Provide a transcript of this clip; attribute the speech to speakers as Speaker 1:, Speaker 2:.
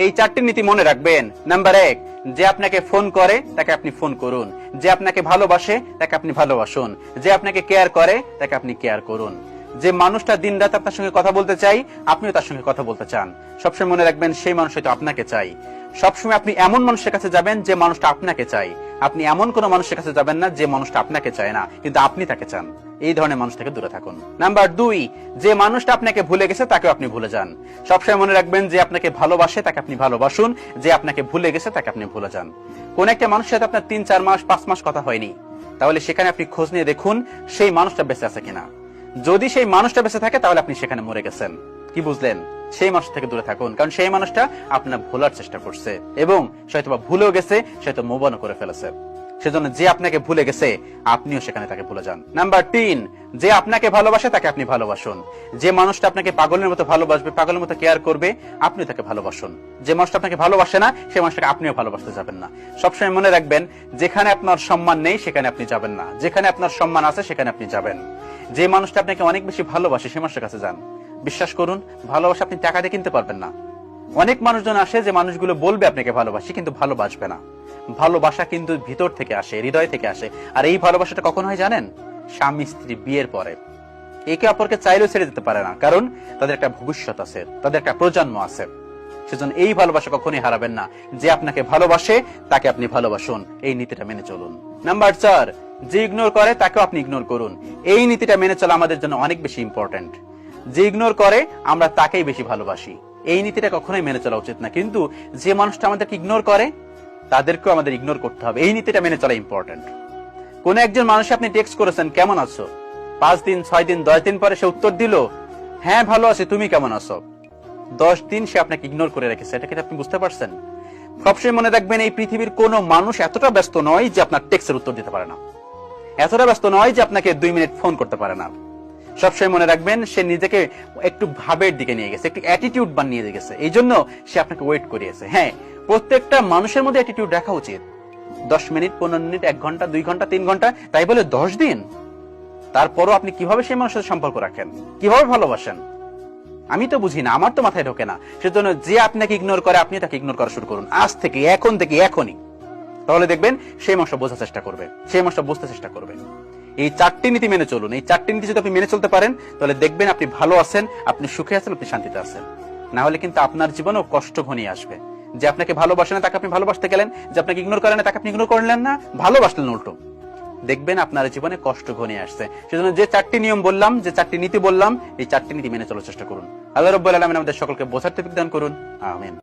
Speaker 1: এই 4টি নীতি মনে রাখবেন। নাম্বার 1, যে আপনাকে ফোন করে তাকে আপনি ফোন করুন, যে আপনাকে ভালোবাসে তাকে আপনি ভালোবাসুন, যে আপনাকে কেয়ার করে তাকে আপনি কেয়ার করুন। যে মানুষটা দিনরাত আপনার সঙ্গে কথা বলতে চাই, আপনিও তার সঙ্গে কথা বলতে চান, সবসময় মনে রাখবেন সেই মানুষ হয়তো আপনাকে চাই। সবসময় আপনি এমন মানুষের কাছে যাবেন যে মানুষটা আপনাকে চাই। আপনি এমন কোন মানুষের কাছে যাবেন না যে মানুষটা আপনাকে চায় না কিন্তু আপনি তাকে চান। এই ধরনের মানুষ থেকে দূরে থাকুন। নাম্বার 2, যে মানুষটা আপনাকে ভুলে গেছে তাকে আপনি ভুলে যান। সবসময় মনে রাখবেন যে আপনাকে ভালোবাসে তাকে আপনি ভালোবাসুন, যে আপনাকে ভুলে গেছে তাকে আপনি ভুলে যান। কোন একটা মানুষের সাথে আপনার 3-4 মাস 5 মাস কথা হয়নি, তাহলে সেখানে আপনি খোঁজ নিয়ে দেখুন সেই মানুষটা বেঁচে আছে কিনা। যদি সেই মানুষটা বেঁচে থাকে তাহলে আপনি সেখানে মরে গেছেন। কি বুঝলেন? সেই মানুষ থেকে দূরে থাকুন, কারণ সেই মানুষটা আপনার ভোলার চেষ্টা করছে এবং হয়তো বা ভুলেও গেছে, সে হয়তো মুভ অন করে ফেলেছে। সেজন্য যে আপনাকে ভুলে গেছে আপনিও সেখানে তাকে ভুলে যান। নাম্বার 3, যে আপনাকে ভালোবাসে তাকে আপনি ভালোবাসুন। যে মানুষটা আপনাকে পাগলের মতো ভালোবাসবে, পাগলের মতো কেয়ার করবে, আপনিও তাকে ভালোবাসুন। যে মানুষটা আপনাকে ভালোবাসে না সেই মানুষটাকে আপনিও ভালোবাসতে যাবেন না। সবসময় মনে রাখবেন, যেখানে আপনার সম্মান নেই সেখানে আপনি যাবেন না, যেখানে আপনার সম্মান আছে সেখানে আপনি যাবেন। যে মানুষটা আপনাকে অনেক বেশি ভালোবাসে সেই মানুষের কাছে যান। বিশ্বাস করুন, ভালোবাসা আপনি টাকা দিয়ে কিনতে পারবেন না। অনেক মানুষজন আসে যে মানুষগুলো বলবে আপনাকে ভালোবাসি কিন্তু ভালোবাসবে না। ভালোবাসা কিন্তু ভিতর থেকে আসে, হৃদয় থেকে আসে। আর এই ভালোবাসাটা কখন হয় জানেন? স্বামী স্ত্রী বিয়ের পরে। একে অপরকে চাইলেও ছেড়ে দিতে পারে না, কারণ তাদের একটা ভবিষ্যৎ আছে, তাদের একটা প্রজন্ম আছে। সেজন্য এই ভালোবাসা কখনোই হারাবেন না। যে আপনাকে ভালোবাসে তাকে আপনি ভালোবাসুন, এই নীতিটা মেনে চলুন। নাম্বার 4, যে ইগনোর করে তাকেও আপনি ইগনোর করুন। এই নীতিটা মেনে চলা আমাদের জন্য অনেক বেশি ইম্পর্টেন্ট। যে ইগনোর করে আমরা তাকেই বেশি ভালোবাসি, এই নীতিটা কখনোই মেনে চলা উচিত না। কিন্তু যে মানুষটা আমাদেরকে ইগনোর করে তাদেরকেও আমাদের ইগনোর করতে হবে, এই নীতিটা মেনে চলা ইম্পর্টেন্ট। কোন একজন মানুষ আপনি টেক্সট করেছেন কেমন আছো, 5 দিন 6 দিন 10 দিন পরে সে উত্তর দিল হ্যাঁ ভালো আছি, তুমি কেমন আছো। 10 দিন সে আপনাকে ইগনোর করে রেখেছে, এটা কি আপনি বুঝতে পারছেন? সবসময় মনে রাখবেন, এই পৃথিবীর কোন মানুষ এতটা ব্যস্ত নয় যে আপনার টেক্সটের উত্তর দিতে পারে না, এতটা ব্যস্ত নয় যে আপনাকে 2 মিনিট ফোন করতে পারে না। সবসময় মনে রাখবেন, সে নিজেকে একটু ভাবের দিকে নিয়ে গেছে, একটু অ্যাটিটিউড বানিয়ে গেছে, এই জন্য সে আপনাকে ওয়েট করিয়েছে। হ্যাঁ, প্রত্যেকটা মানুষের মধ্যে অ্যাটিটিউড রাখা উচিত। 10 মিনিট 15 মিনিট 1 ঘন্টা 2 ঘন্টা 3 ঘন্টা, তাই বলে 10 দিন। তারপরও আপনি কিভাবে সেই মানুষের সাথে সম্পর্ক রাখেন, কিভাবে ভালোবাসেন, আমি তো বুঝি না, আমার তো মাথায় ঢোকে না। সেজন্য যে আপনাকে ইগনোর করে আপনি তাকে ইগনোর করা শুরু করুন, আজ থেকে, এখন থেকে, এখনই। তাহলে দেখবেন সেই মানুষটা বোঝার চেষ্টা করবে, সেই মানুষটা বুঝতে চেষ্টা করবে। এই 4টি নীতি মেনে চলুন। এই 4টি নীতি যদি আপনি মেনে চলতে পারেন তাহলে দেখবেন আপনি ভালো আছেন, আপনি সুখে আছেন, আপনি শান্তিতে আছেন। না হলে কিন্তু আপনার জীবনেও কষ্ট ঘনিয়ে আসবে। যে আপনাকে ভালোবাসে না তাকে আপনি ভালোবাসতে গেলেন, যে আপনাকে ইগনোর করেন না তাকে আপনি ইগনোর করলেন না, ভালোবাসলেন উল্টো, দেখবেন আপনার জীবনে কষ্ট ঘনিয়ে আসছে। সেজন্য যে 4টি নিয়ম বললাম, যে 4টি নীতি বললাম, এই 4টি নীতি মেনে চলার চেষ্টা করুন। আল্লাহ রাব্বুল আলামিন আমাদের সকলকে বোঝার তৌফিক দান করুন। আমিন।